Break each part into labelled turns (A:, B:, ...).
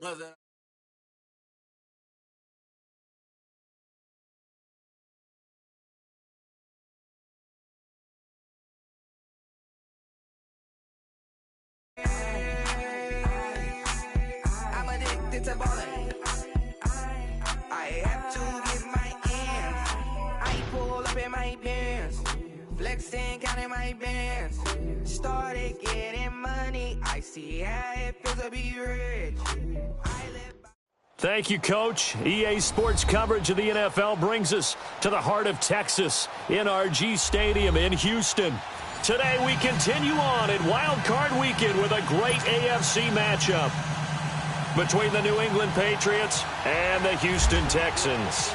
A: I'm addicted to ballin'. I have to get my ends. I pull up in my pants, flexing, counting my bands. Started getting money. I see how it feels to be rich.
B: Thank you, Coach. EA Sports coverage of the NFL brings us to the heart of Texas, NRG Stadium in Houston. Today we continue on in Wild Card Weekend with a great AFC matchup between the New England Patriots and the Houston Texans.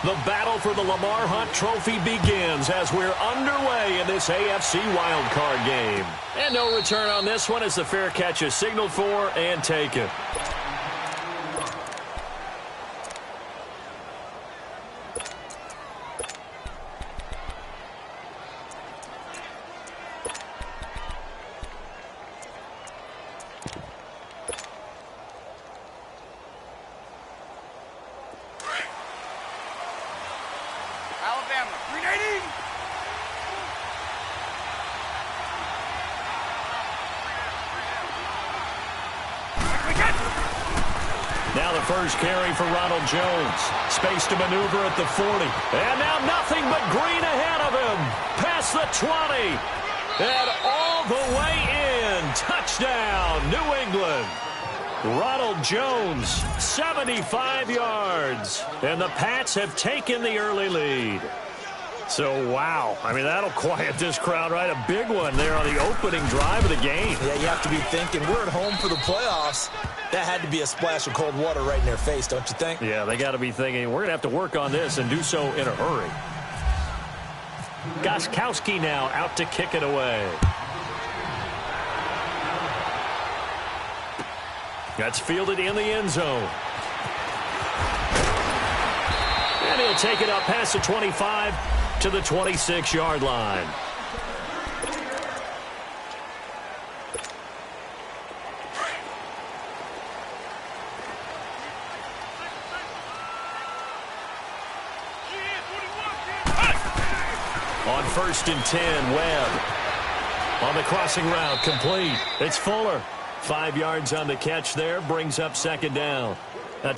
B: The battle for the Lamar Hunt Trophy begins as we're underway in this AFC Wild Card game. And no return on this one as the fair catch is signaled for and taken. Now the first carry for Ronald Jones. Space to maneuver at the 40. And now nothing but green ahead of him. Past the 20. And all the way in. Touchdown, New England. Ronald Jones, 75 yards. And the Pats have taken the early lead. So, wow. I mean, that'll quiet this crowd, right? A big one there on the opening drive of the game.
C: Yeah, you have to be thinking, we're at home for the playoffs. That had to be a splash of cold water right in their face, don't you think?
B: Yeah, they got to be thinking, we're going to have to work on this and do so in a hurry. Gostkowski now out to kick it away. That's fielded in the end zone. And he'll take it up past the 25 to the 26-yard line. On 1st and 10, Webb. On the crossing route, complete. It's Fuller. 5 yards on the catch there, brings up second down. Now,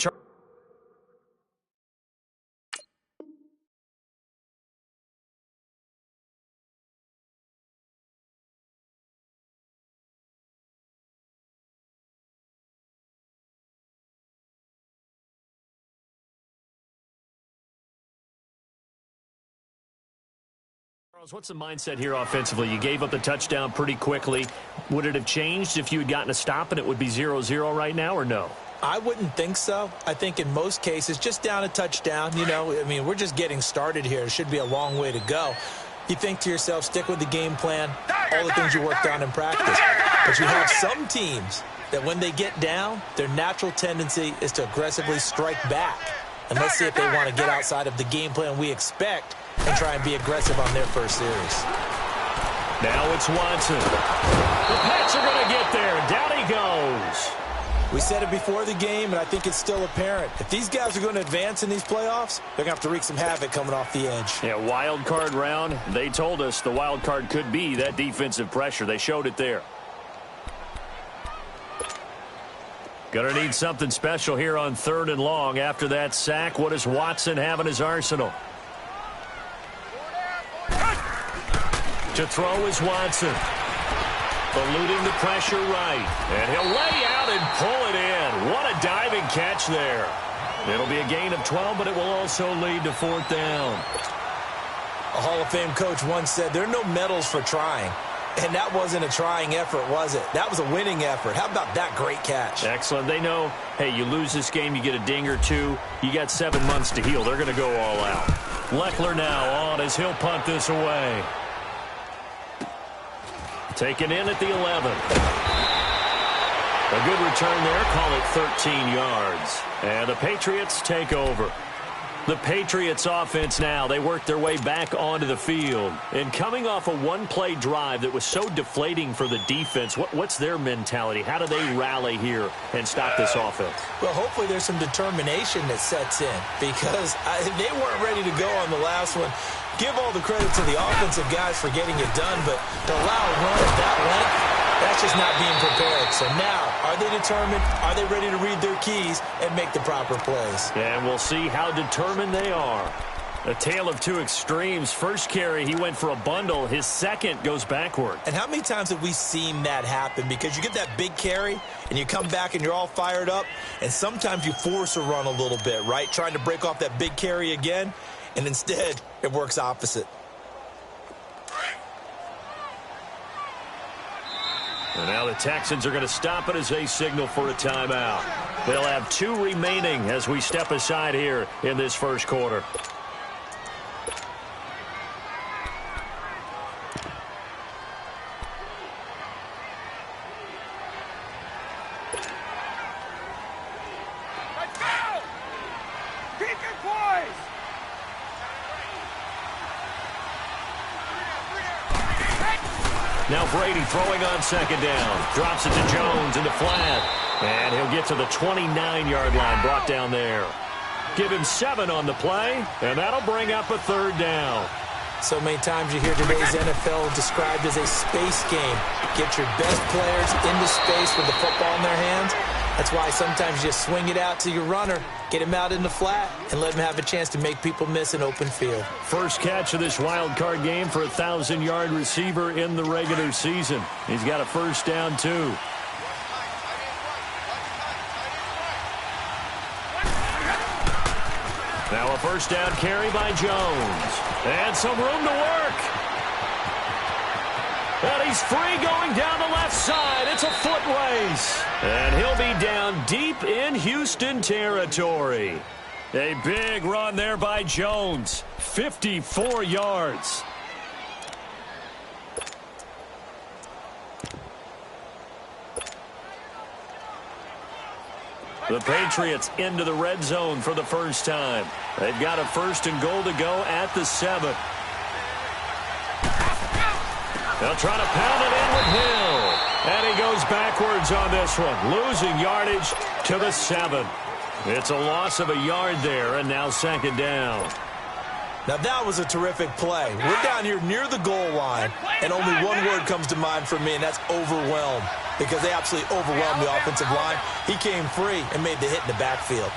B: what's the mindset here offensively? You gave up the touchdown pretty quickly. Would it have changed if you had gotten a stop and it would be 0-0 right now, or no?
C: I wouldn't think so. I think in most cases, just down a touchdown, you know, I mean, we're just getting started here. It should be a long way to go. You think to yourself, stick with the game plan, all the things you worked on in practice. But you have some teams that when they get down, their natural tendency is to aggressively strike back. And let's see if they want to get outside of the game plan we expect and try and be aggressive on their first series.
B: Now it's Watson. The Pats are going to get there. Down he goes.
C: We said it before the game, and I think it's still apparent. If these guys are going to advance in these playoffs, they're going to have to wreak some havoc coming off the edge.
B: Yeah, wild card round. They told us the wild card could be that defensive pressure. They showed it there. Going to need something special here on 3rd and long. After that sack, what does Watson have in his arsenal? To throw is Watson. Eluding the pressure right. And he'll lay out and pull it in. What a diving catch there. It'll be a gain of 12, but it will also lead to 4th down.
C: A Hall of Fame coach once said, there are no medals for trying. And that wasn't a trying effort, was it? That was a winning effort. How about that great catch?
B: Excellent. They know, hey, you lose this game, you get a ding or two. You got 7 months to heal. They're going to go all out. Leckler now on as he'll punt this away. Taken in at the 11. A good return there. Call it 13 yards. And the Patriots take over. The Patriots offense now, they work their way back onto the field. And coming off a one-play drive that was so deflating for the defense, what's their mentality? How do they rally here and stop this offense?
C: Well, hopefully there's some determination that sets in because they weren't ready to go on the last one. Give all the credit to the offensive guys for getting it done, but to allow a run at that length, that's just not being prepared. So now, are they determined? Are they ready to read their keys and make the proper plays?
B: And we'll see how determined they are. A tale of two extremes. First carry, he went for a bundle. His second goes backward.
C: And how many times have we seen that happen? Because you get that big carry, and you come back and you're all fired up, and sometimes you force a run a little bit, right? Trying to break off that big carry again, and instead, it works opposite.
B: And now the Texans are going to stop it as they signal for a timeout. They'll have 2 remaining as we step aside here in this first quarter.
A: Let's go! Keep it poised!
B: Now Brady throwing on second down. Drops it to Jones into flat. And he'll get to the 29-yard line, brought down there. Give him 7 on the play, and that'll bring up a third down.
C: So many times you hear today's NFL described as a space game. Get your best players into space with the football in their hands. That's why sometimes you just swing it out to your runner, get him out in the flat, and let him have a chance to make people miss an open field.
B: First catch of this wild card game for a 1,000-yard receiver in the regular season. He's got a first down, too. Now a first down carry by Jones. And some room to work. And he's free going down the left side. It's a foot race. And he'll be down deep in Houston territory. A big run there by Jones. 54 yards. The Patriots into the red zone for the first time. They've got a first and goal to go at the 7. They'll try to pound it in with Hill. And he goes backwards on this one, losing yardage to the 7. It's a loss of a yard there, and now second down.
C: Now that was a terrific play. We're down here near the goal line, and only one word comes to mind for me, and that's overwhelmed, because they absolutely overwhelmed the offensive line. He came free and made the hit in the backfield.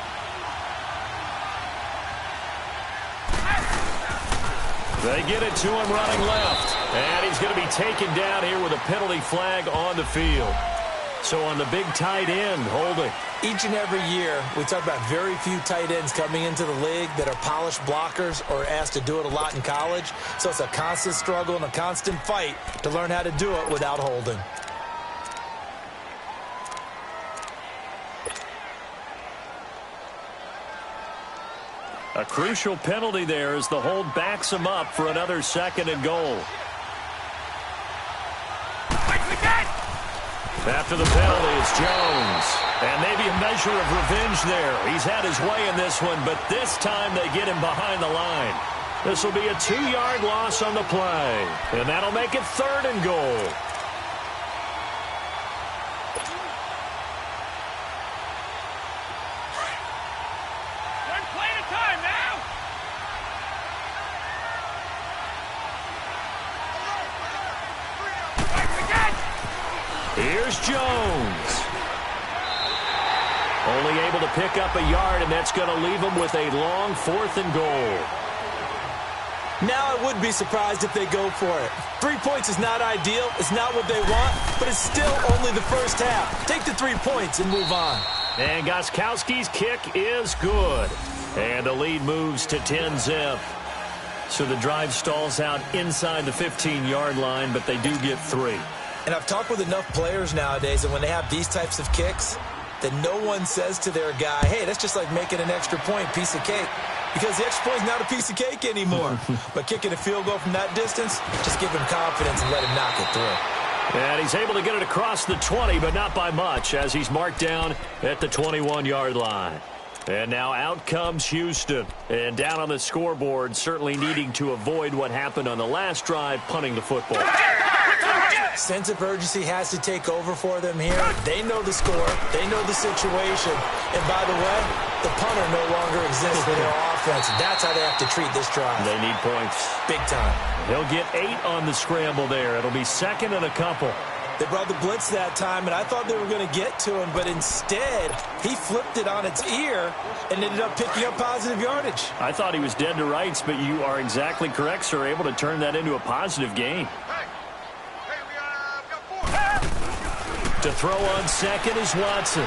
B: They get it to him running left, and he's going to be taken down here with a penalty flag on the field. So on the big tight end, holding.
C: Each and every year, we talk about very few tight ends coming into the league that are polished blockers or asked to do it a lot in college. So it's a constant struggle and a constant fight to learn how to do it without holding.
B: A crucial penalty there as the hold backs him up for another second and goal. After the penalty, it's Jones. And maybe a measure of revenge there. He's had his way in this one, but this time they get him behind the line. This will be a 2-yard loss on the play. And that'll make it third and goal.
A: One play at a time now.
B: Here's Jones. Only able to pick up a yard, and that's going to leave him with a long 4th and goal.
C: Now I would be surprised if they go for it. 3 points is not ideal. It's not what they want, but it's still only the first half. Take the 3 points and move on.
B: And Gostkowski's kick is good. And the lead moves to 10-zip. So the drive stalls out inside the 15-yard line, but they do get 3.
C: And I've talked with enough players nowadays, and when they have these types of kicks, that no one says to their guy, hey, that's just like making an extra point, piece of cake. Because the extra point is not a piece of cake anymore. But kicking a field goal from that distance, just give him confidence and let him knock it through.
B: And he's able to get it across the 20, but not by much, as he's marked down at the 21-yard line. And now out comes Houston. And down on the scoreboard, certainly needing to avoid what happened on the last drive, punting the football.
C: Sense of urgency has to take over for them here. They know the score. They know the situation. And by the way, the punter no longer exists for their offense. That's how they have to treat this drive.
B: They need points.
C: Big time.
B: He'll get 8 on the scramble there. It'll be second and a couple.
C: They brought the blitz that time, and I thought they were going to get to him, but instead, he flipped it on its ear and ended up picking up positive yardage.
B: I thought he was dead to rights, but you are exactly correct, sir, able to turn that into a positive gain. To throw on second is Watson.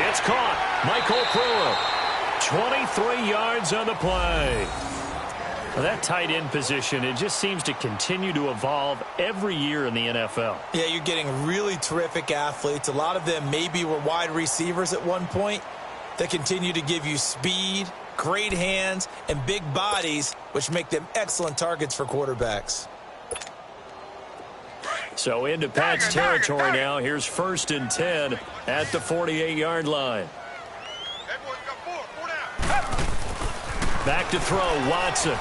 B: It's caught. Michael Pruitt. 23 yards on the play. Well, that tight end position, it just seems to continue to evolve every year in the NFL.
C: Yeah, you're getting really terrific athletes. A lot of them maybe were wide receivers at one point. They continue to give you speed, great hands, and big bodies, which make them excellent targets for quarterbacks.
B: So into Pat's territory now. Here's 1st and 10 at the 48-yard line. Back to throw, Watson.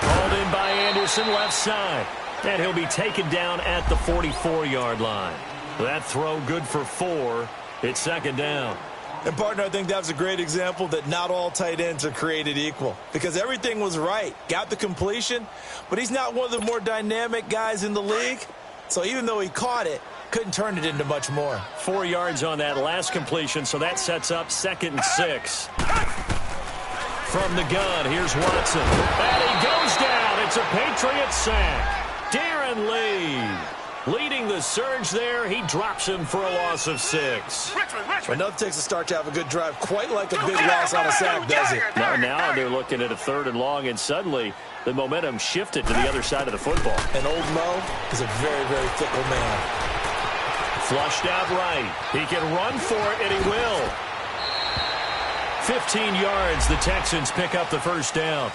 B: Called in by Anderson, left side. And he'll be taken down at the 44-yard line. That throw good for 4. It's 2nd down.
C: And, partner, I think that was a great example that not all tight ends are created equal. Because everything was right. Got the completion, but he's not one of the more dynamic guys in the league. So even though he caught it, couldn't turn it into much more.
B: 4 yards on that last completion, so that sets up 2nd and 6. From the gun, here's Watson. And he goes down. It's a Patriot sack. Darren Lee leading the surge there. He drops him for a loss of 6.
C: Enough takes a start to have a good drive, quite like a big loss on a sack, does it?
B: Now they're looking at a 3rd and long, and suddenly the momentum shifted to the other side of the football.
C: And old Mo is a very, very fickle man.
B: Flushed out right. He can run for it, and he will. 15 yards, the Texans pick up the 1st down.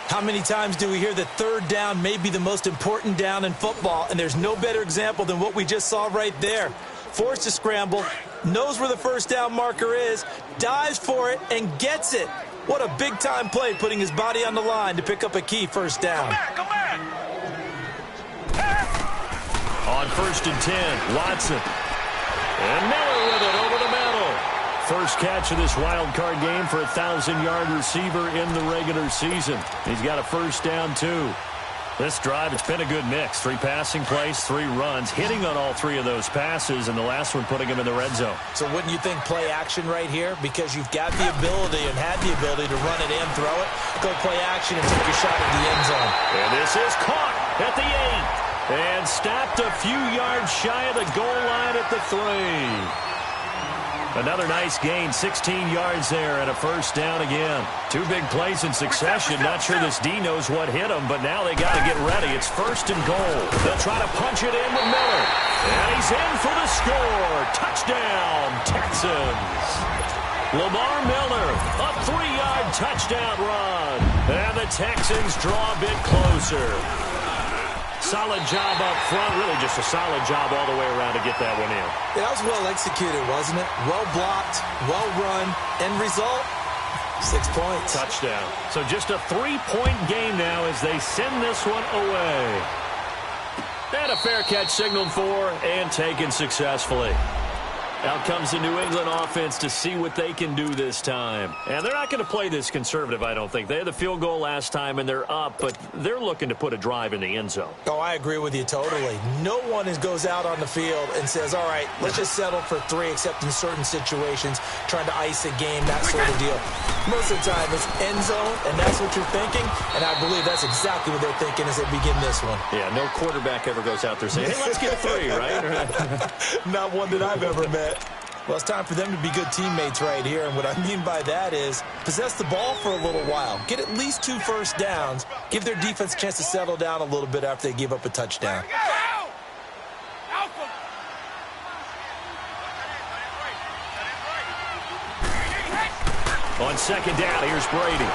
C: How many times do we hear that 3rd down may be the most important down in football, and there's no better example than what we just saw right there. Forced to scramble, knows where the 1st down marker is, dives for it, and gets it. What a big-time play, putting his body on the line to pick up a key 1st down.
B: On 1st and 10, Watson. And Miller with it over the middle. First catch of this wild card game for a 1,000-yard receiver in the regular season. He's got a 1st down, too. This drive, it's been a good mix. 3 passing plays, 3 runs, hitting on all 3 of those passes, and the last one putting him in the red zone.
C: So wouldn't you think play action right here? Because you've got the ability and had the ability to run it and throw it. Go play action and take your shot at the end zone.
B: And this is caught at the 8. And stopped a few yards shy of the goal line at the 3. Another nice gain, 16 yards there and a 1st down again. 2 big plays in succession. Not sure this D knows what hit him, but now they got to get ready. It's 1st and goal. They'll try to punch it in with Miller. And he's in for the score. Touchdown, Texans. Lamar Miller, a 3-yard touchdown run. And the Texans draw a bit closer. Solid job up front, really just a solid job all the way around to get that one in.
C: That was well executed, wasn't it? Well blocked, well run, end result, 6 points.
B: Touchdown. So just a 3-point game now as they send this one away. And a fair catch signaled for and taken successfully. Out comes the New England offense to see what they can do this time. And they're not going to play this conservative, I don't think. They had the field goal last time, and they're up, but they're looking to put a drive in the end zone.
C: Oh, I agree with you totally. No one goes out on the field and says, all right, let's just settle for 3, except in certain situations, trying to ice a game, that sort of deal. Most of the time, it's end zone, and that's what you're thinking, and I believe that's exactly what they're thinking as they begin this one.
B: Yeah, no quarterback ever goes out there saying, hey, let's get 3, right?
C: Not one that I've ever met. Well, it's time for them to be good teammates right here, and what I mean by that is possess the ball for a little while, get at least 2 1st downs, give their defense a chance to settle down a little bit after they give up a touchdown.
B: On 2nd down, here's Brady.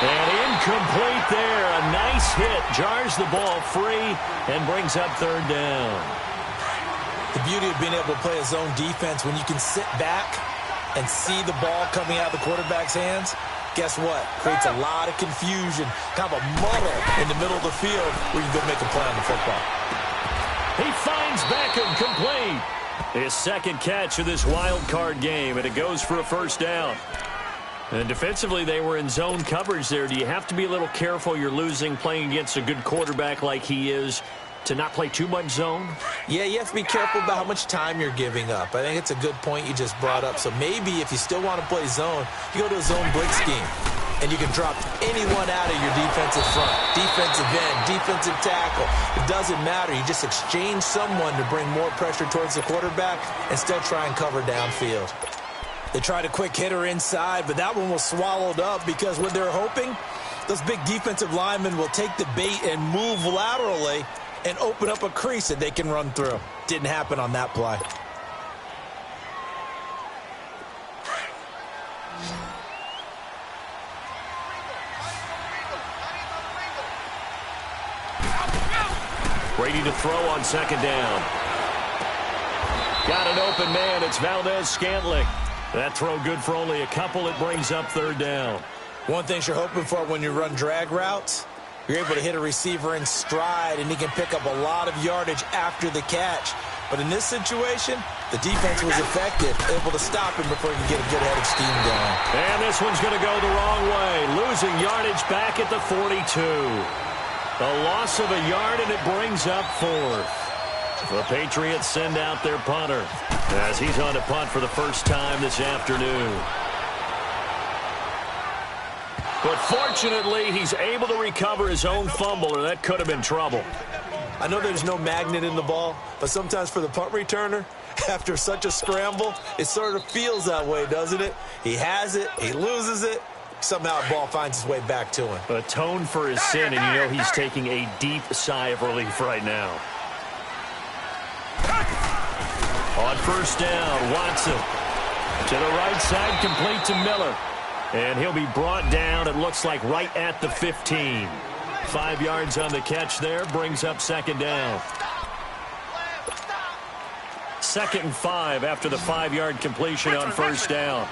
B: And incomplete there. A nice hit. Jars the ball free and brings up 3rd down.
C: The beauty of being able to play a zone defense when you can sit back and see the ball coming out of the quarterback's hands, guess what? Creates a lot of confusion, kind of a muddle in the middle of the field where you can go make a play on the football.
B: He finds Beckham complete. His second catch of this wild card game, and it goes for a first down. And defensively, they were in zone coverage there. Do you have to be a little careful you're losing playing against a good quarterback like he is to not play too much zone?
C: Yeah, you have to be careful about how much time you're giving up. I think it's a good point you just brought up. So maybe if you still want to play zone, you go to a zone blitz scheme. And you can drop anyone out of your defensive front, defensive end, defensive tackle. It doesn't matter. You just exchange someone to bring more pressure towards the quarterback and still try and cover downfield. They tried a quick hitter inside, but that one was swallowed up because what they're hoping, those big defensive linemen will take the bait and move laterally and open up a crease that they can run through. Didn't happen on that play.
B: Ready to throw on second down. Got an open man. It's Valdez-Scantling. That throw good for only a couple. It brings up third down.
C: One thing you're hoping for when you run drag routes, you're able to hit a receiver in stride, and he can pick up a lot of yardage after the catch. But in this situation, the defense was effective, able to stop him before he could get a good head of steam going.
B: And this one's going to go the wrong way, losing yardage back at the 42. A loss of a yard, and it brings up fourth. The Patriots send out their punter as he's on to punt for the first time this afternoon. But fortunately, he's able to recover his own fumble, or that could have been trouble.
C: I know there's no magnet in the ball, but sometimes for the punt returner, after such a scramble, it sort of feels that way, doesn't it? He has it, he loses it, somehow the ball finds its way back to him.
B: Atone for his sin, and you know he's taking a deep sigh of relief right now. On first down, Watson to the right side, complete to Miller. And he'll be brought down, it looks like, right at the 15. 5 yards on the catch there, brings up second down. 2nd and 5 after the 5-yard completion on first down.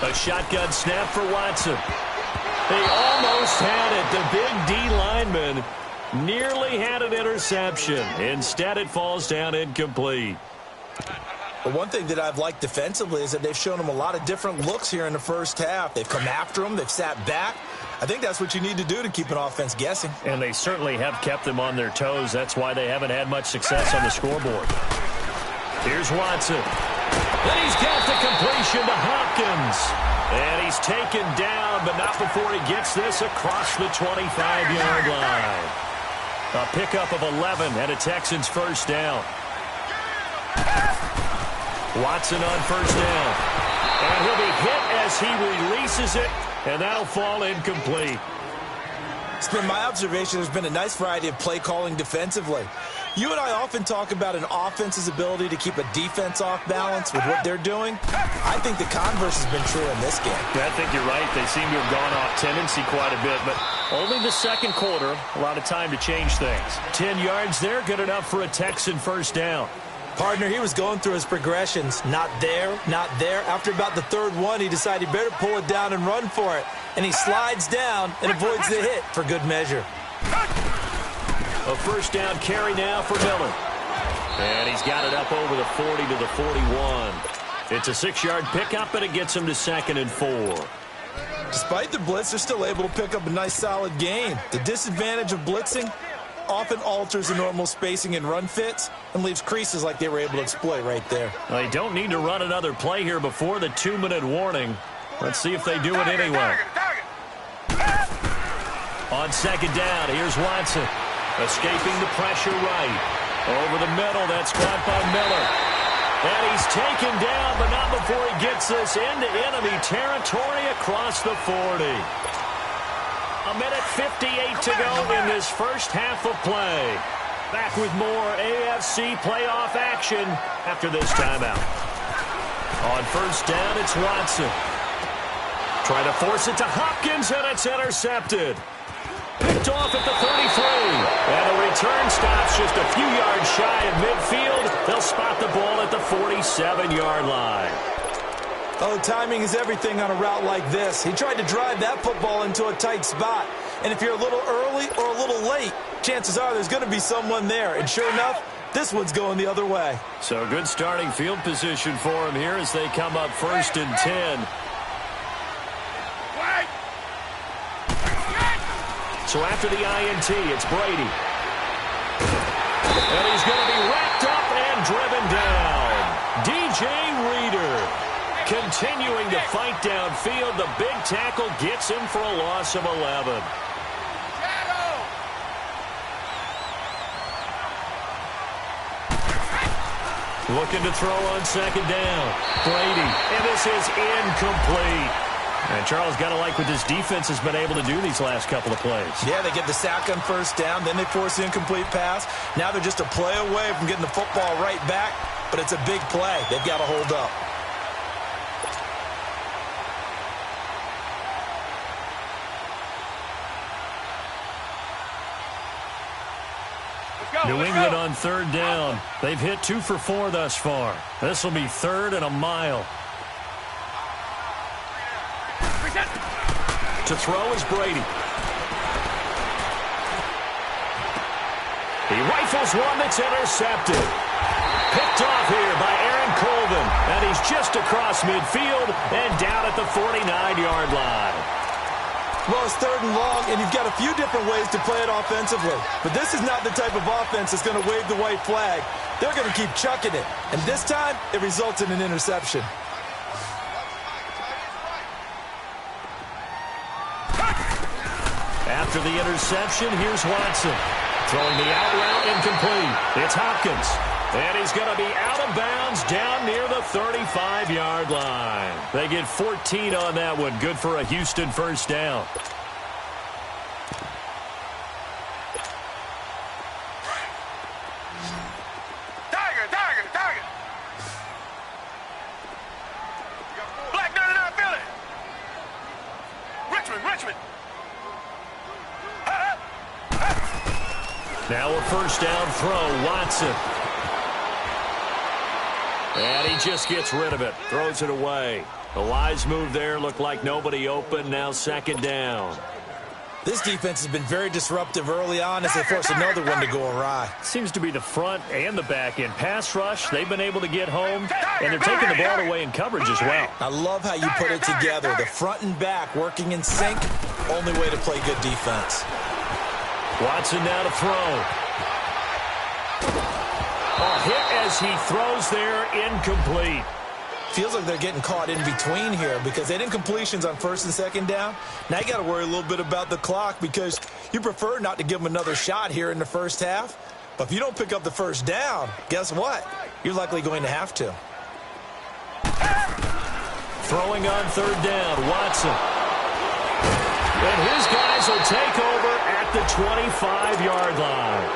B: A shotgun snap for Watson. He almost had it. The big D lineman nearly had an interception. Instead, it falls down incomplete.
C: But one thing that I've liked defensively is that they've shown him a lot of different looks here in the first half. They've come after him. They've sat back. I think that's what you need to do to keep an offense guessing.
B: And they certainly have kept them on their toes. That's why they haven't had much success on the scoreboard. Here's Watson. Then he's got the completion to Hopkins. And he's taken down, but not before he gets this across the 25-yard line. A pickup of 11 and a Texans first down. Watson on first down. And he'll be hit as he releases it, and that'll fall incomplete.
C: It's been my observation there's been a nice variety of play calling defensively. You and I often talk about an offense's ability to keep a defense off balance with what they're doing. I think the converse has been true in this game.
B: Yeah, I think you're right. They seem to have gone off tendency quite a bit, but only the second quarter, a lot of time to change things. 10 yards there, good enough for a Texan first down.
C: Partner, he was going through his progressions. Not there, not there. After about the third one, he decided he better pull it down and run for it. And he slides down and avoids the hit for good measure.
B: A first down carry now for Miller. And he's got it up over the 40 to the 41. It's a 6-yard pickup, and it gets him to 2nd and 4.
C: Despite the blitz, they're still able to pick up a nice solid gain. The disadvantage of blitzing often alters the normal spacing and run fits and leaves creases like they were able to exploit right there.
B: They don't need to run another play here before the 2-minute warning. Let's see if they do it anyway. On second down, here's Watson. Escaping the pressure right. Over the middle, that's caught by Miller. And he's taken down, but not before he gets this into enemy territory across the 40. A minute 58 to go in this first half of play. Back with more AFC playoff action after this timeout. On first down, it's Watson. try to force it to Hopkins, and it's intercepted. Picked off at the 33. And the return stops just a few yards shy of midfield. They'll spot the ball at the 47-yard line.
C: Oh, timing is everything on a route like this. He tried to drive that football into a tight spot. And if you're a little early or a little late, chances are there's going to be someone there. And sure enough, this one's going the other way.
B: So good starting field position for him here as they come up 1st and 10. So after the INT, it's Brady. And he's going to be wrapped up and driven down. DJ Reader continuing to fight downfield. The big tackle gets him for a loss of 11. Looking to throw on 2nd down. Brady, and this is incomplete. And Charles, got to like what this defense has been able to do these last couple of plays.
C: Yeah, they get the sack on 1st down, then they force the incomplete pass. Now they're just a play away from getting the football right back, but it's a big play. They've got to hold up.
B: New England on 3rd down. They've hit 2 for 4 thus far. This will be 3rd and a mile. To throw is Brady. He rifles one that's intercepted. Picked off here by Aaron Colvin. And he's just across midfield and down at the 49-yard line.
C: Well, it's 3rd and long, and you've got a few different ways to play it offensively. But this is not the type of offense that's going to wave the white flag. They're going to keep chucking it. And this time, it results in an interception.
B: After the interception, here's Watson. Throwing the out route incomplete. It's Hopkins. And he's going to be out of bounds down near the 35-yard line. They get 14 on that one. Good for a Houston 1st down.
D: Tiger. Black 99 Philly. Richmond.
B: Now a 1st down throw, Watson. And he just gets rid of it, throws it away. The wise move there, looked like nobody open, now 2nd down.
C: This defense has been very disruptive early on as they force another one to go awry.
B: Seems to be the front and the back end. Pass rush, they've been able to get home, and they're taking the ball away in coverage as well.
C: I love how you put it together. The front and back working in sync, only way to play good defense.
B: Watson now to throw. A hit as he throws there, incomplete.
C: Feels like they're getting caught in between here because they didn't completions on 1st and 2nd down. Now you got to worry a little bit about the clock because you prefer not to give them another shot here in the 1st half. But if you don't pick up the 1st down, guess what? You're likely going to have to.
B: Throwing on 3rd down, Watson. And his guys will take over at the 25-yard line.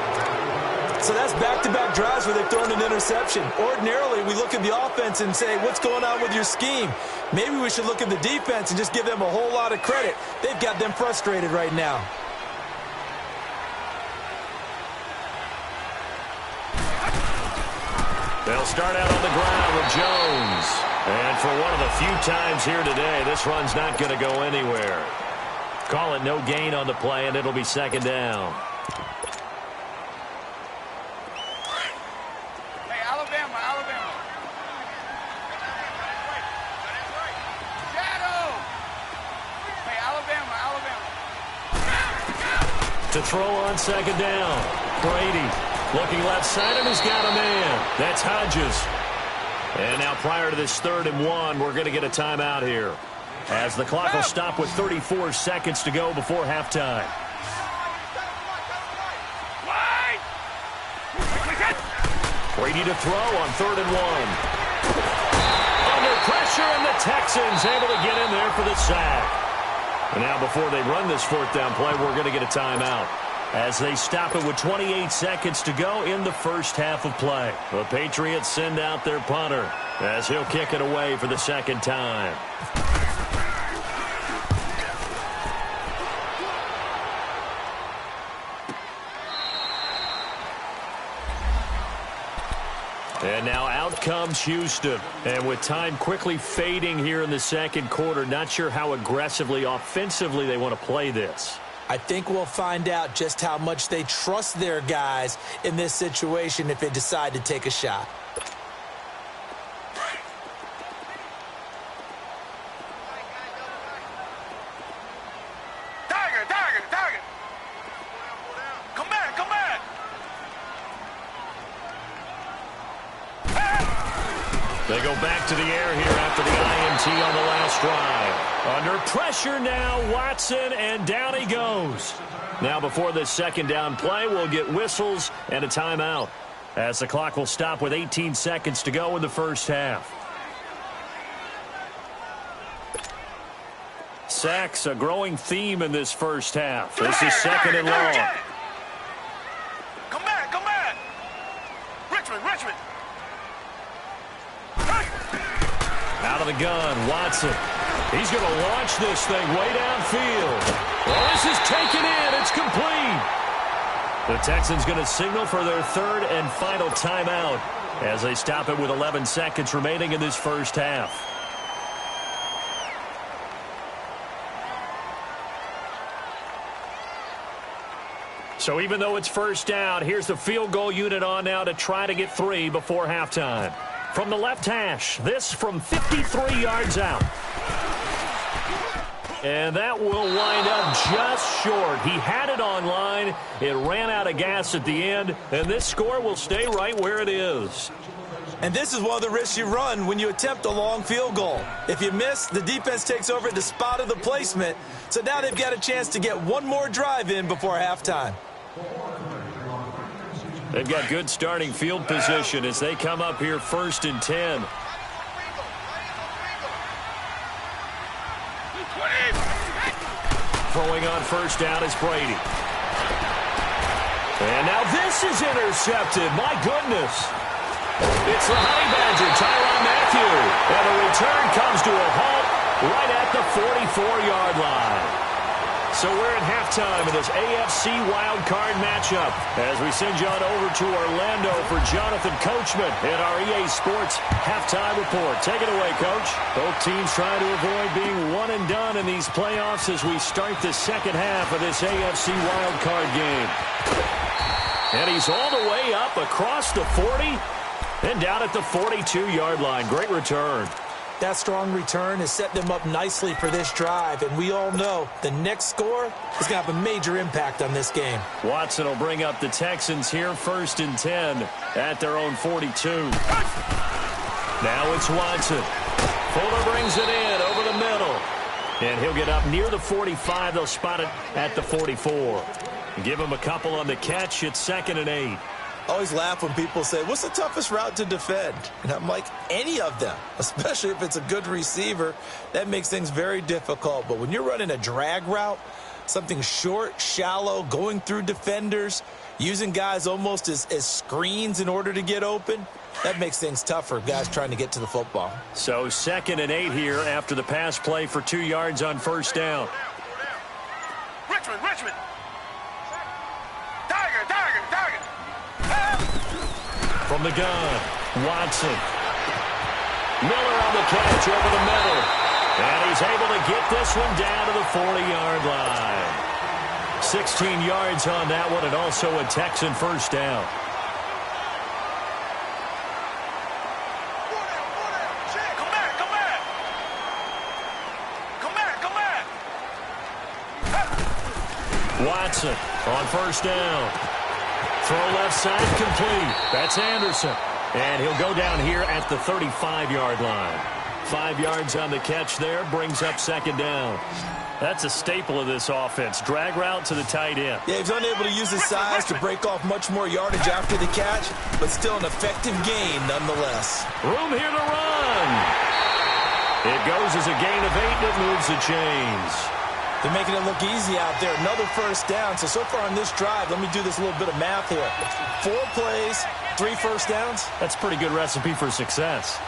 C: So that's back-to-back drives where they've thrown an interception. Ordinarily, we look at the offense and say, what's going on with your scheme? Maybe we should look at the defense and just give them a whole lot of credit. They've got them frustrated right now.
B: They'll start out on the ground with Jones. And for one of the few times here today, this run's not going to go anywhere. Call it no gain on the play, and it'll be 2nd down.
D: Hey, Alabama. Shadow. Hey, Alabama.
B: To throw on 2nd down. Brady looking left side, and he's got a man. That's Hodges. And now prior to this 3rd and 1, we're going to get a timeout here, as the clock will stop with 34 seconds to go before halftime. Brady to throw on 3rd and 1. Under pressure, and the Texans able to get in there for the sack. And now before they run this 4th down play, we're going to get a timeout, as they stop it with 28 seconds to go in the 1st half of play. The Patriots send out their punter, as he'll kick it away for the 2nd time. And now out comes Houston. And with time quickly fading here in the second quarter, not sure how aggressively, offensively they want to play this.
C: I think we'll find out just how much they trust their guys in this situation if they decide to take a shot.
D: Tiger. Come back.
B: They go back to the air here after the INT on the last drive. Under pressure now, Watson, and down he goes. Now before this second down play, we'll get whistles and a timeout, as the clock will stop with 18 seconds to go in the first half. Sacks, a growing theme in this first half. This is second and long.
D: Come back. Richmond.
B: Out of the gun, Watson. He's going to launch this thing way downfield. Well, this is taken in. It's complete. The Texans going to signal for their third and final timeout as they stop it with 11 seconds remaining in this first half. So even though it's first down, here's the field goal unit on now to try to get 3 before halftime. From the left hash, this from 53 yards out. And that will wind up just short. He had it on line. It ran out of gas at the end, and this score will stay right where it is.
C: And this is one of the risks you run when you attempt a long field goal. If you miss, the defense takes over at the spot of the placement. So now they've got a chance to get one more drive in before halftime.
B: They've got good starting field position as they come up here 1st and 10. Throwing on first down is Brady. And now this is intercepted. My goodness. It's the Honey Badger, Tyrann Mathieu. And the return comes to a halt right at the 44-yard line. So we're at halftime in this AFC wildcard matchup as we send you on over to Orlando for Jonathan Coachman in our EA Sports halftime report. Take it away, Coach. Both teams trying to avoid being one and done in these playoffs as we start the second half of this AFC wildcard game. And he's all the way up across the 40 and down at the 42-yard line. Great return.
C: That strong return has set them up nicely for this drive, and we all know the next score is going to have a major impact on this game.
B: Watson will bring up the Texans here 1st and 10 at their own 42. Now it's Watson. Fuller brings it in over the middle, and he'll get up near the 45. They'll spot it at the 44. Give him a couple on the catch. It's 2nd and 8.
C: I always laugh when people say, what's the toughest route to defend? And I'm like, any of them, especially if it's a good receiver. That makes things very difficult. But when you're running a drag route, something short, shallow, going through defenders, using guys almost as screens in order to get open, that makes things tougher, guys trying to get to the football.
B: So 2nd and 8 here after the pass play for 2 yards on first down.
D: Richmond. Tiger.
B: From the gun, Watson. Miller on the catch over the middle. And he's able to get this one down to the 40-yard line. 16 yards on that one, and also a Texan first down.
D: Come back.
B: Watson on first down. Throw left side complete. That's Anderson. And he'll go down here at the 35-yard line. 5 yards on the catch there, brings up 2nd down. That's a staple of this offense. Drag route to the tight end.
C: Yeah, he's unable to use his size to break off much more yardage after the catch, but still an effective gain nonetheless.
B: Room here to run. It goes as a gain of 8, and it moves the chains.
C: They're making it look easy out there. Another first down. So far on this drive, let me do this little bit of math here. 4 plays, 3 first downs.
B: That's a pretty good recipe for success.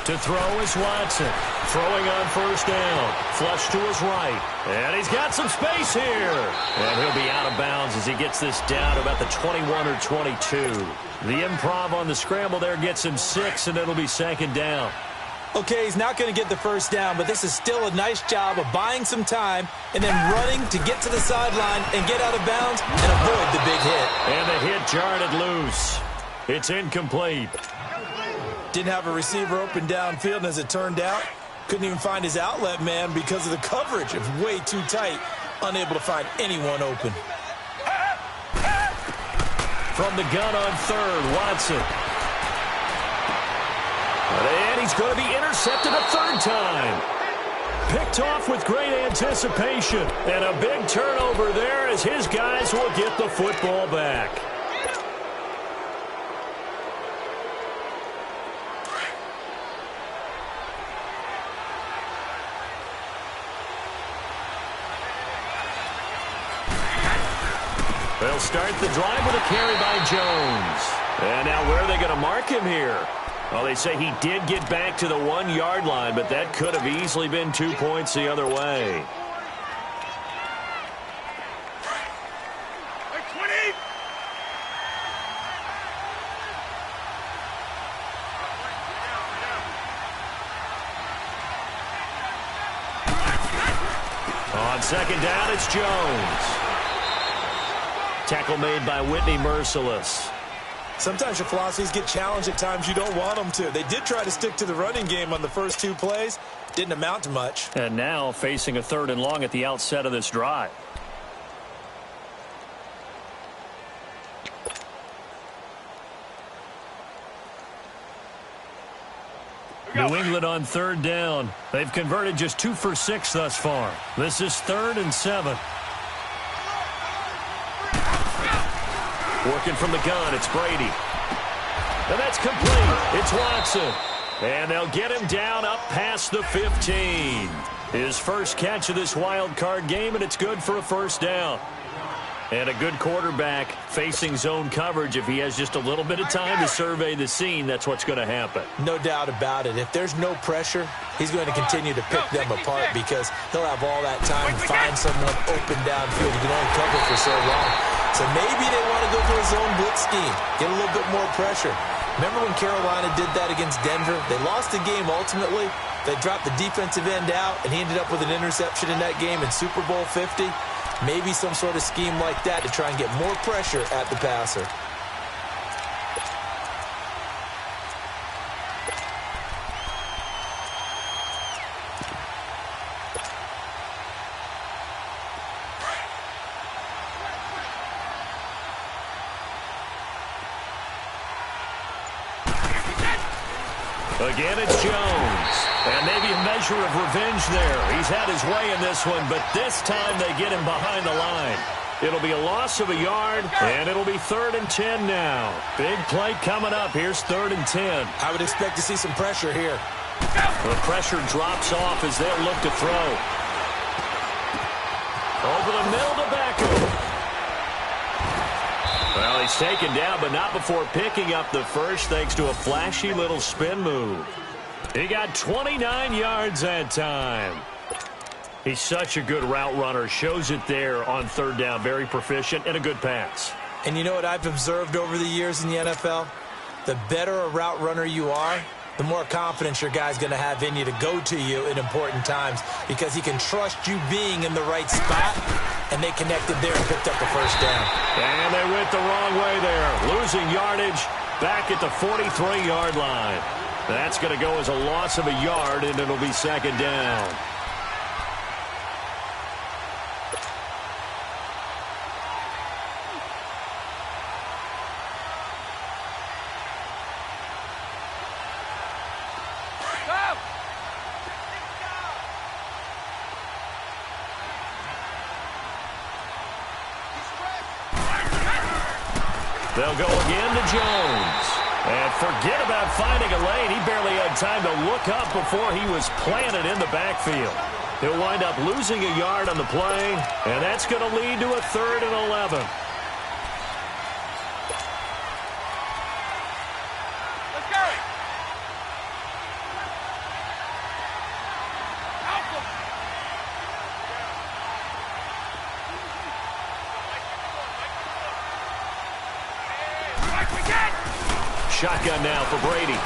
B: To throw is Watson. Throwing on first down. Flush to his right. And he's got some space here. And he'll be out of bounds as he gets this down about the 21 or 22. The improv on the scramble there gets him 6, and it'll be second down.
C: Okay, he's not going to get the first down, but this is still a nice job of buying some time and then running to get to the sideline and get out of bounds and avoid the big hit.
B: And the hit jarred it loose. It's incomplete.
C: Didn't have a receiver open downfield, and as it turned out, couldn't even find his outlet man because of the coverage. It was way too tight, unable to find anyone open.
B: From the gun on third, Watson. And he's going to be intercepted a third time. Picked off with great anticipation. And a big turnover there as his guys will get the football back. They'll start the drive with a carry by Jones. And now where are they going to mark him here? Well, they say he did get back to the 1-yard line, but that could have easily been 2 points the other way. On second down, it's Jones. Tackle made by Whitney Merciless.
C: Sometimes your philosophies get challenged at times you don't want them to. They did try to stick to the running game on the first 2 plays. Didn't amount to much.
B: And now facing a 3rd and long at the outset of this drive. New England on 3rd down. They've converted just 2 for 6 thus far. This is 3rd and 7. Working from the gun, it's Brady. And that's complete. It's Watson. And they'll get him down up past the 15. His first catch of this wild card game, and it's good for a first down. And a good quarterback facing zone coverage. If he has just a little bit of time to survey the scene, that's what's going to happen.
C: No doubt about it. If there's no pressure, he's going to continue to pick them apart because he'll have all that time to find someone open downfield. He can only cover for so long. So maybe they want to go to a zone blitz scheme, get a little bit more pressure. Remember when Carolina did that against Denver? They lost the game ultimately. They dropped the defensive end out, and he ended up with an interception in that game in Super Bowl 50. Maybe some sort of scheme like that to try and get more pressure at the passer.
B: Again, it's Jones. And maybe a measure of revenge there. He's had his way in this one, but this time they get him behind the line. It'll be a loss of a yard, and it'll be 3rd and 10 now. Big play coming up. Here's 3rd and 10.
C: I would expect to see some pressure here.
B: The pressure drops off as they'll look to throw. Over the middle to Beckham. Well, he's taken down, but not before picking up the first thanks to a flashy little spin move. He got 29 yards that time. He's such a good route runner. Shows it there on 3rd down. Very proficient and a good pass.
C: And you know what I've observed over the years in the NFL? The better a route runner you are, the more confidence your guy's going to have in you to go to you in important times because he can trust you being in the right spot, and they connected there and picked up the first down.
B: And they went the wrong way there, losing yardage back at the 43-yard line. That's going to go as a loss of a yard, and it'll be 2nd down. They'll go again to Jones. And forget about finding a lane. He barely had time to look up before he was planted in the backfield. He'll wind up losing a yard on the play, and that's going to lead to a 3rd and 11.
D: Let's go.
B: Shotgun now for Brady.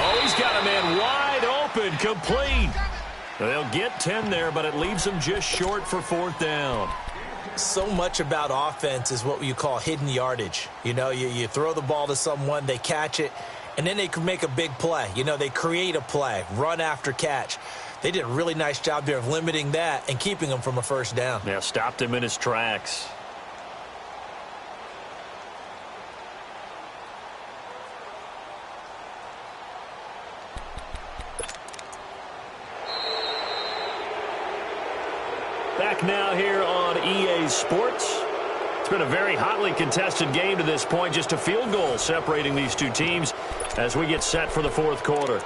B: Oh, he's got a man wide open, complete. They'll get 10 there, but it leaves them just short for 4th down.
C: So much about offense is what you call hidden yardage. You know, you throw the ball to someone, they catch it, and then they can make a big play. You know, they create a play, run after catch. They did a really nice job there of limiting that and keeping him from a 1st down.
B: Yeah, stopped him in his tracks. Back now here on EA Sports. It's been a very hotly contested game to this point. Just a field goal separating these two teams as we get set for the 4th quarter.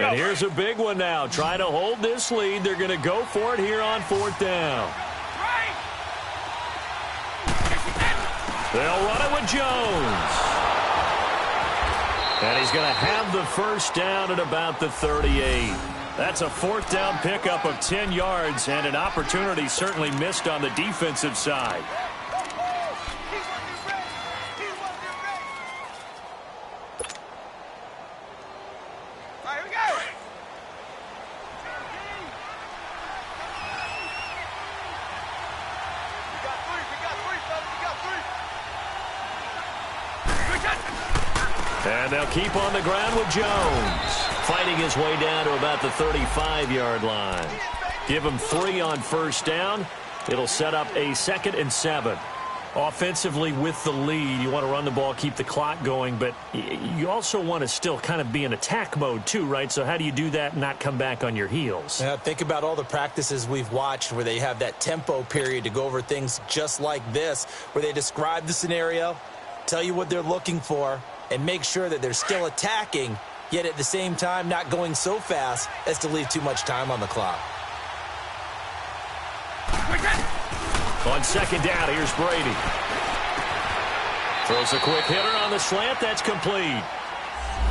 B: And here's a big one now. Trying to hold this lead. They're going to go for it here on 4th down. They'll run it with Jones. And he's going to have the 1st down at about the 38. That's a 4th down pickup of 10 yards and an opportunity certainly missed on the defensive side. And they'll keep on the ground with Jones. Fighting his way down to about the 35-yard line. Give him 3 on 1st down. It'll set up a 2nd and 7. Offensively with the lead, you want to run the ball, keep the clock going, but you also want to still kind of be in attack mode too, right? So how do you do that and not come back on your heels?
C: Yeah, think about all the practices we've watched where they have that tempo period to go over things just like this, where they describe the scenario, tell you what they're looking for, and make sure that they're still attacking, yet at the same time not going so fast as to leave too much time on the clock.
B: On 2nd down, here's Brady. Throws a quick hitter on the slant. That's complete.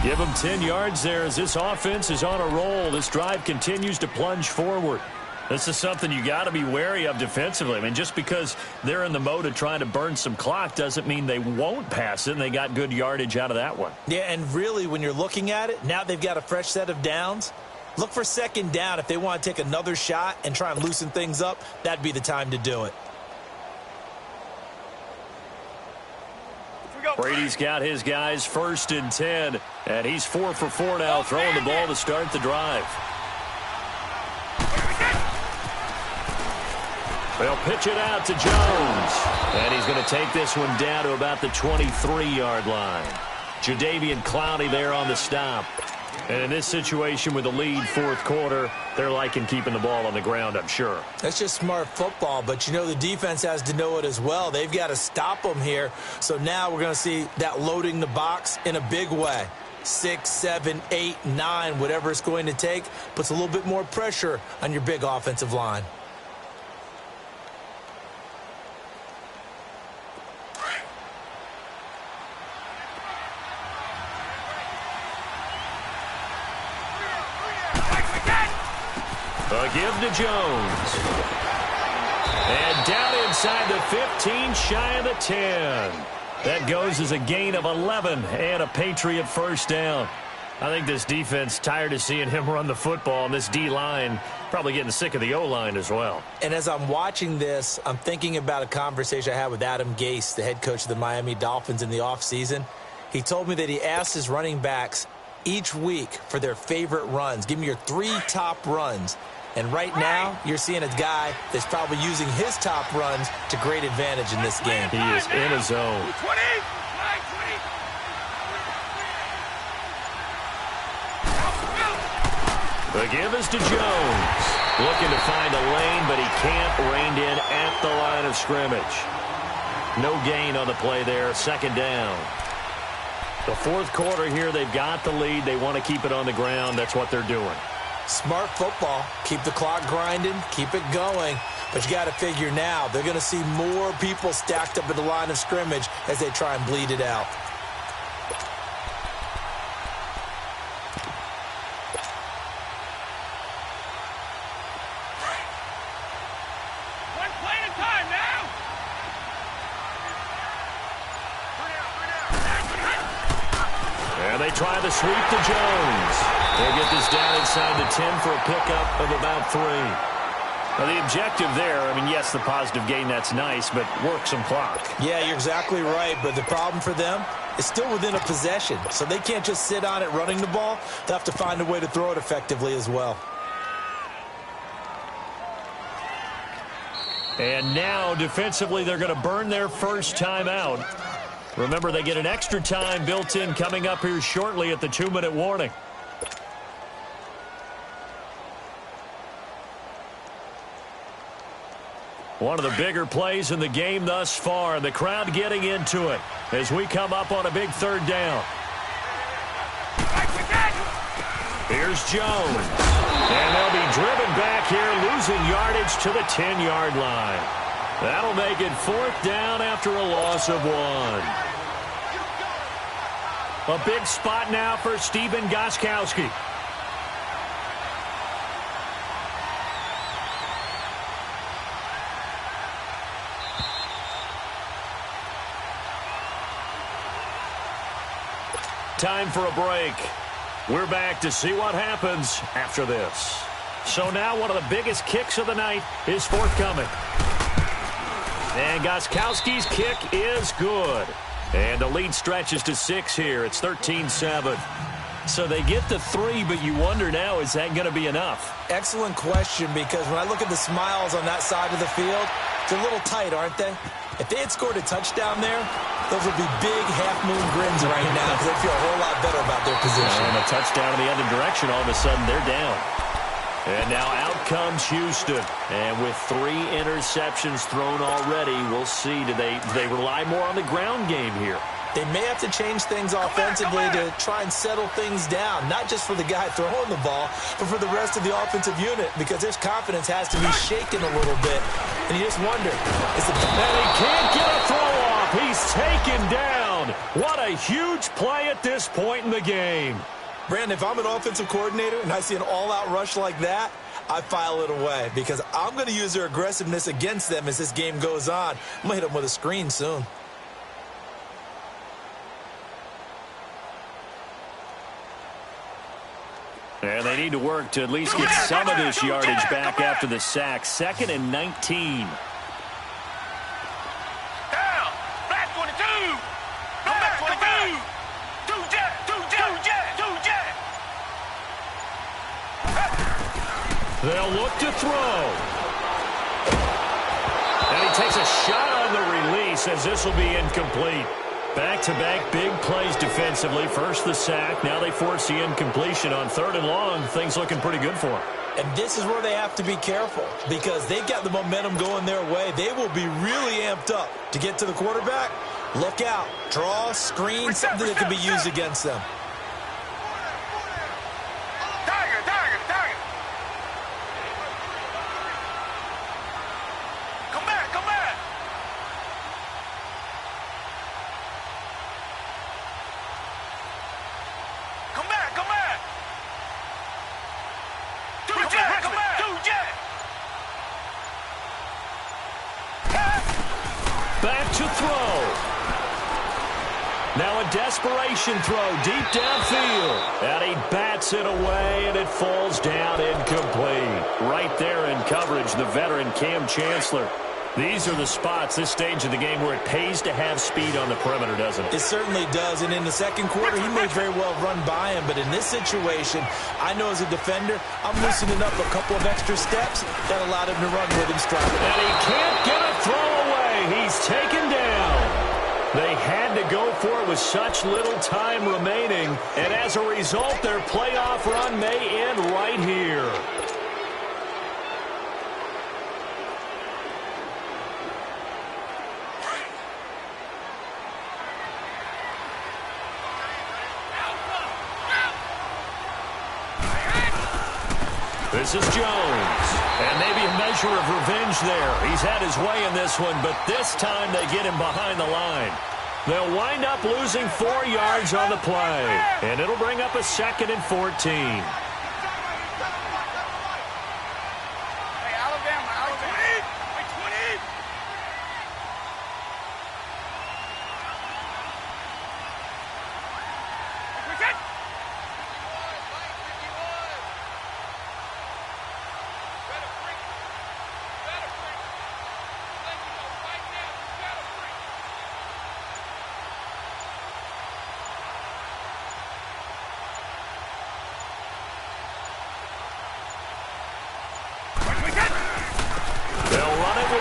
B: Give him 10 yards there as this offense is on a roll. This drive continues to plunge forward. This is something you got to be wary of defensively. I mean, just because they're in the mode of trying to burn some clock doesn't mean they won't pass it, and they got good yardage out of that one.
C: Yeah, and really, when you're looking at it, now they've got a fresh set of downs. Look for 2nd down. If they want to take another shot and try and loosen things up, that'd be the time to do it.
B: Brady's got his guys 1st and 10, and he's 4 for 4 now, throwing the ball to start the drive. They'll pitch it out to Jones. And he's going to take this one down to about the 23-yard line. Jadeveon Clowney there on the stop. And in this situation with the lead 4th quarter, they're liking keeping the ball on the ground, I'm sure.
C: That's just smart football, but you know the defense has to know it as well. They've got to stop them here. So now we're going to see that loading the box in a big way. 6, 7, 8, 9, whatever it's going to take, puts a little bit more pressure on your big offensive line.
B: A give to Jones. And down inside the 15, shy of the 10. That goes as a gain of 11 and a Patriot 1st down. I think this defense tired of seeing him run the football, and this D-line probably getting sick of the O-line as well.
C: And as I'm watching this, I'm thinking about a conversation I had with Adam Gase, the head coach of the Miami Dolphins in the offseason. He told me that he asked his running backs each week for their favorite runs. Give me your 3 top runs. And right now, you're seeing a guy that's probably using his top runs to great advantage in this game.
B: He is in his zone. The give is to Jones. Looking to find a lane, but he can't. Reined in at the line of scrimmage. No gain on the play there. 2nd down. The 4th quarter here, they've got the lead. They want to keep it on the ground. That's what they're doing.
C: Smart football. Keep the clock grinding, keep it going. But you got to figure now, they're going to see more people stacked up at the line of scrimmage as they try and bleed it out.
B: And they try the sweep to Jones. They'll get this down inside the 10 for a pickup of about 3. Now, the objective there, I mean, yes, the positive gain, that's nice, but work some clock.
C: Yeah, you're exactly right, but the problem for them is still within a possession, so they can't just sit on it running the ball. They'll have to find a way to throw it effectively as well.
B: And now, defensively, they're going to burn their first timeout. Remember, they get an extra time built in coming up here shortly at the 2-minute warning. One of the bigger plays in the game thus far. The crowd getting into it as we come up on a big 3rd down. Here's Jones. And they'll be driven back here, losing yardage to the 10-yard line. That'll make it 4th down after a loss of 1. A big spot now for Stephen Gostkowski. Time for a break. We're back to see what happens after this. So now one of the biggest kicks of the night is forthcoming. And Gostkowski's kick is good. And the lead stretches to 6 here. It's 13-7. So they get to 3, but you wonder now, is that going to be enough?
C: Excellent question, because when I look at the smiles on that side of the field, they're a little tight, aren't they? If they had scored a touchdown there, those would be big half-moon grins right now because they feel a whole lot better about their position.
B: And a touchdown in the other direction, all of a sudden they're down. And now out comes Houston. And with 3 interceptions thrown already, we'll see. Do they rely more on the ground game here?
C: They may have to change things offensively to try and settle things down, not just for the guy throwing the ball, but for the rest of the offensive unit, because their confidence has to be shaken a little bit. And you just wonder, is the...
B: And he can't get a throw off. He's taken down. What a huge play at this point in the game.
C: Brandon, if I'm an offensive coordinator and I see an all-out rush like that, I file it away because I'm going to use their aggressiveness against them as this game goes on. I'm going to hit them with a screen soon.
B: And they need to work to at least get some of this yardage back after the sack. 2nd and 19.
D: Down. Back 22. Come back 22. 2 jet. 2 jet. 2 jet.
B: They'll look to throw. And he takes a shot on the release as this will be incomplete. Back-to-back big plays defensively. First the sack. Now they force the incompletion on 3rd and long. Things looking pretty good for them.
C: And this is where they have to be careful because they've got the momentum going their way. They will be really amped up to get to the quarterback. Look out. Draw, screen, something that can be used against them.
B: Back to throw. Now a desperation throw deep downfield. And he bats it away, and it falls down incomplete. Right there in coverage, the veteran Cam Chancellor. These are the spots, this stage of the game, where it pays to have speed on the perimeter, doesn't it?
C: It certainly does, and in the second quarter, he may very well run by him, but in this situation, I know as a defender, I'm loosening up a couple of extra steps that allowed him to run with him stride.
B: And he can't get a throw away. He's taken down. They had to go for it with such little time remaining, and as a result, their playoff run may end right here. This is Jones. And maybe a measure of revenge there. He's had his way in this one, but this time they get him behind the line. They'll wind up losing 4 yards on the play. And it'll bring up a 2nd and 14.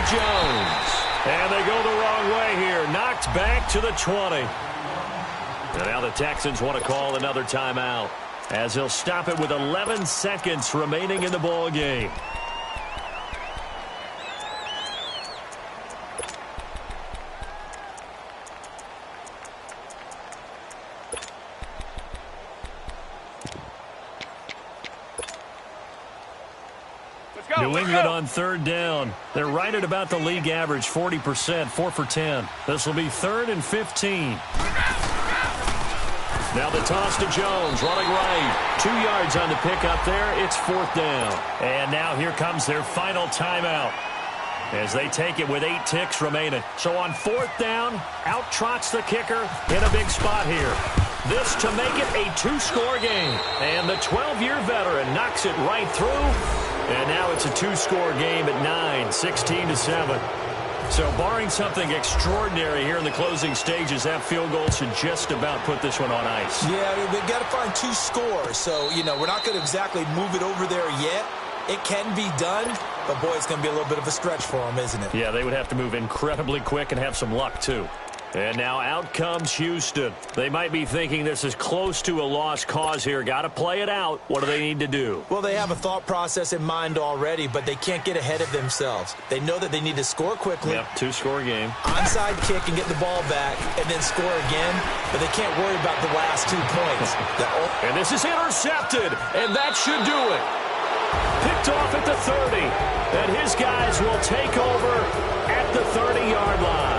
B: Jones. And they go the wrong way here. Knocked back to the 20. And now the Texans want to call another timeout, as he'll stop it with 11 seconds remaining in the ball game. New England on 3rd down. They're right at about the league average, 40%, 4 for 10. This will be 3rd and 15. Now the toss to Jones, running right. 2 yards on the pickup there. It's 4th down. And now here comes their final timeout, as they take it with 8 ticks remaining. So on 4th down, out trots the kicker in a big spot here. This to make it a 2-score game. And the 12-year veteran knocks it right through. And now it's a 2-score game at 9, 16-7. So barring something extraordinary here in the closing stages, that field goal should just about put this one on ice.
C: Yeah, we've got to find 2 scores. So, we're not going to exactly move it over there yet. It can be done, but, boy, it's going to be a little bit of a stretch for them, isn't it?
B: Yeah, they would have to move incredibly quick and have some luck, too. And now out comes Houston. They might be thinking this is close to a lost cause here. Got to play it out. What do they need to do?
C: Well, they have a thought process in mind already, but they can't get ahead of themselves. They know that they need to score quickly.
B: Yep, 2-score game.
C: Onside kick and get the ball back and then score again, but they can't worry about the last 2 points.
B: And this is intercepted, and that should do it. Picked off at the 30, and his guys will take over at the 30-yard line.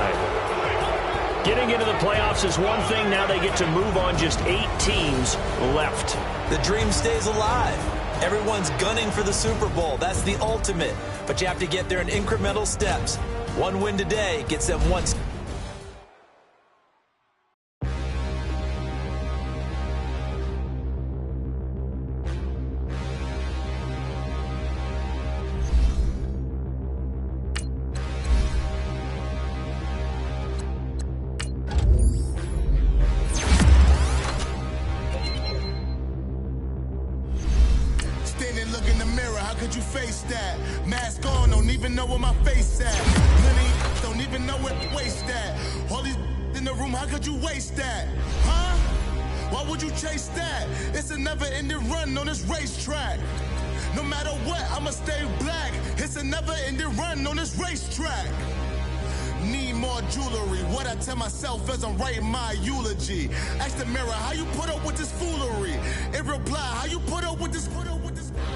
B: Getting into the playoffs is one thing. Now they get to move on. Just 8 teams left.
C: The dream stays alive. Everyone's gunning for the Super Bowl. That's the ultimate. But you have to get there in incremental steps. 1 win today gets them 1.
E: As I'm writing my eulogy, ask the mirror how you put up with this foolery. It reply how you put up with this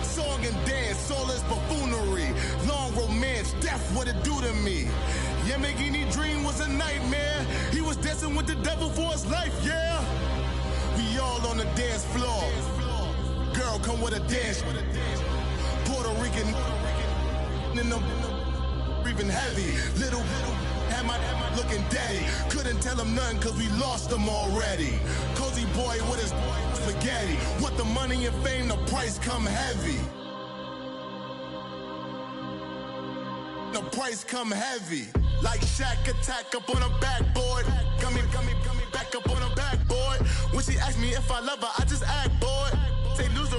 E: song and dance, soulless buffoonery, long romance, death what it do to me. Yamagini dream was a nightmare. He was dancing with the devil for his life. Yeah, we all on the dance floor. Girl, come with a dance. Puerto Rican in the breathing heavy. Little had my looking daddy. Couldn't tell him nothing cause we lost him already. Cozy boy with his spaghetti. With the money and fame, the price come heavy. The price come heavy. Like Shaq attack up on a backboard. Got me back up on a backboard. When she asked me if I love her, I just act bored. Say loser,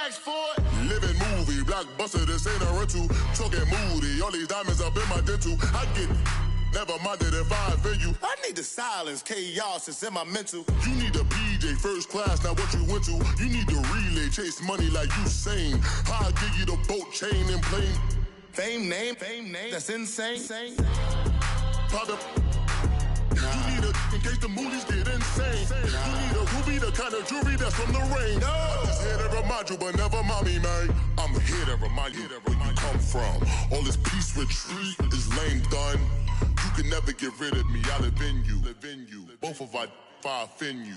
E: ask for it. Living movie, blockbuster, this ain't a rental. Talking moody, all these diamonds up in my dental. I get never minded if I offend you. I need the silence, chaos is in my mental. You need a PJ first class, not what you went to. You need the relay, chase money like you sane. I'll give you the boat, chain, and plane. Fame name, that's insane. Pop up. You need a case the moolies get insane. You need a ruby, the kind of jewelry that's from the rain. I'm just here to remind you, but never mommy, man. I'm here to remind you where you come from. All this peace retreat is lame done. You can never get rid of me, I live in you. Both of our offend you.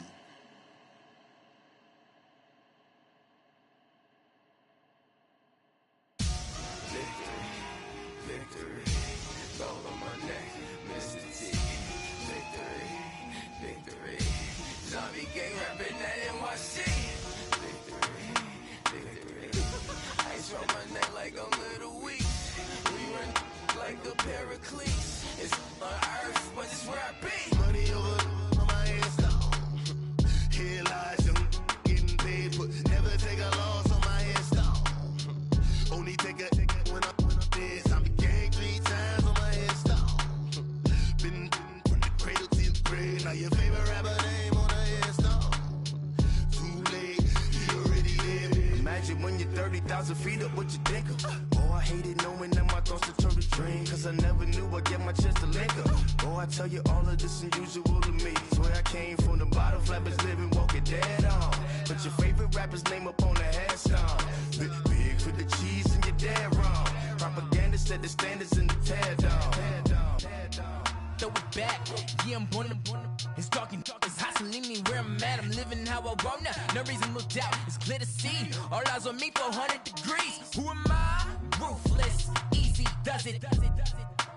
A: It's on earth, but it's where I be.
E: Money over on my headstone. Here lies young, getting paid, but never take a loss on my headstone. Only take a when I'm dead. I be gang 3 times on my headstone. Been from the cradle to the grave. Now your favorite rapper name on a headstone. Too late, you already live.
A: Imagine when you're 30,000 feet up, what you think of? Oh, I hated knowing that my thoughts would turn to dream. Cause I never knew I'd get my chance to link up. Oh, I tell you all of this unusual to me. Swear I came from the bottom, flappers living, walking dead on. Put your favorite rapper's name up on the headstone. Big for the cheese and you're dead wrong. Propaganda set the standards in the tear down. Throw it back, yeah, I'm born to. It's dark, it's hot, so leave me where I'm at. I'm living how I want now. No reason to doubt, it's clear to see. All eyes on me, 400 degrees. Who am I? Ruthless, easy, does it.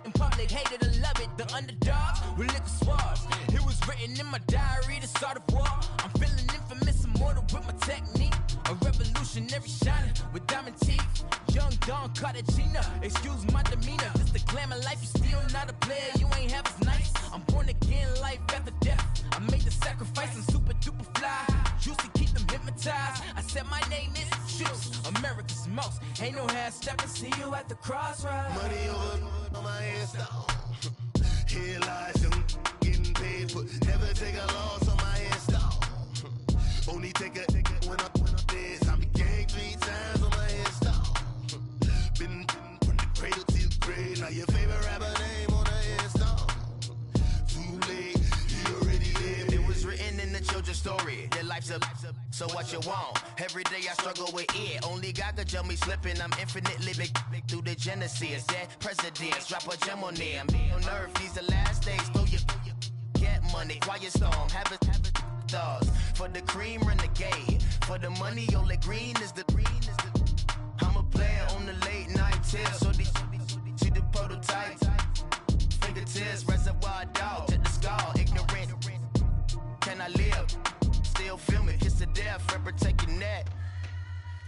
A: In public, hated and love it. The underdogs with liquor swabs. It was written in my diary to start a war. I'm feeling infamous, immortal with my technique. A revolutionary shining with diamond teeth. Young Don Cartagena, excuse my demeanor. This the glamour life, you still not a player. You ain't half as nice. I'm born again, life after death. I made the sacrifice, I'm super duper fly. Used to keep them hypnotized. I said my name is Juice, America's most. Ain't no half stepping, see you at the crossroads.
E: Money over on my headstone. Here lies young, getting paid, but never take a loss on my headstone. Only take a when I'm dead. I be gang 3 times on my headstone. Been from the cradle to the grave. Now your favorite rapper name on a headstone. Too late, you already lived.
A: It was written in the children's story. Their life's a so what you want. Every day I struggle with it. Only God could jump me slipping. I'm infinitely big through the genesis. Dead presidents, drop a gem on them. On earth, these the last days. Throw your get money. Quiet storm, have it dogs. For the cream, renegade. For the money, only green is the I'm a player on the late night tips. So these see the prototype. Fingertips, reservoir dog. To the skull, ignorant. Can I live? Still film it, kiss to death, forever take your neck.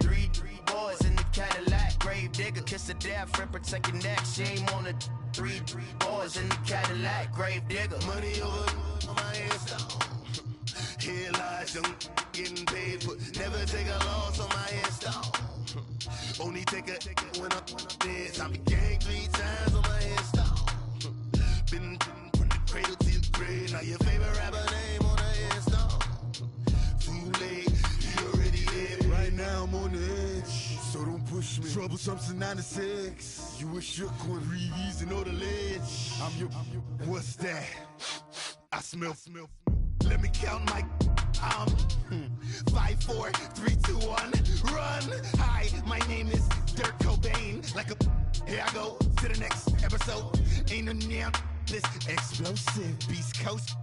A: 3 boys in the Cadillac, grave digger, kiss to death, forever take your neck. Shame on the 3 boys in the Cadillac, grave digger.
E: Money over on my headstone. Here lies young, getting paid, but never take a loss on my headstone. Only take a when I'm dead. I be gang 3 times on my headstone. Been from the cradle to the grave. Now your favorite rapper name on a headstone. Too late, you already lived. Right now I'm on the edge, so don't push me. Troublesome since 96. You a shook one, Reeves and all the ledge. I'm your, what's that? I smell. Let me count my 5, 4, 3, 2, 1, run. Hi, my name is Dirk Cobain. Like a, here I go to the next episode. Ain't no damn this explosive Beast Coast.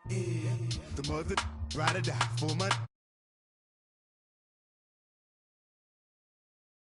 E: Yeah. The mother ride or die for my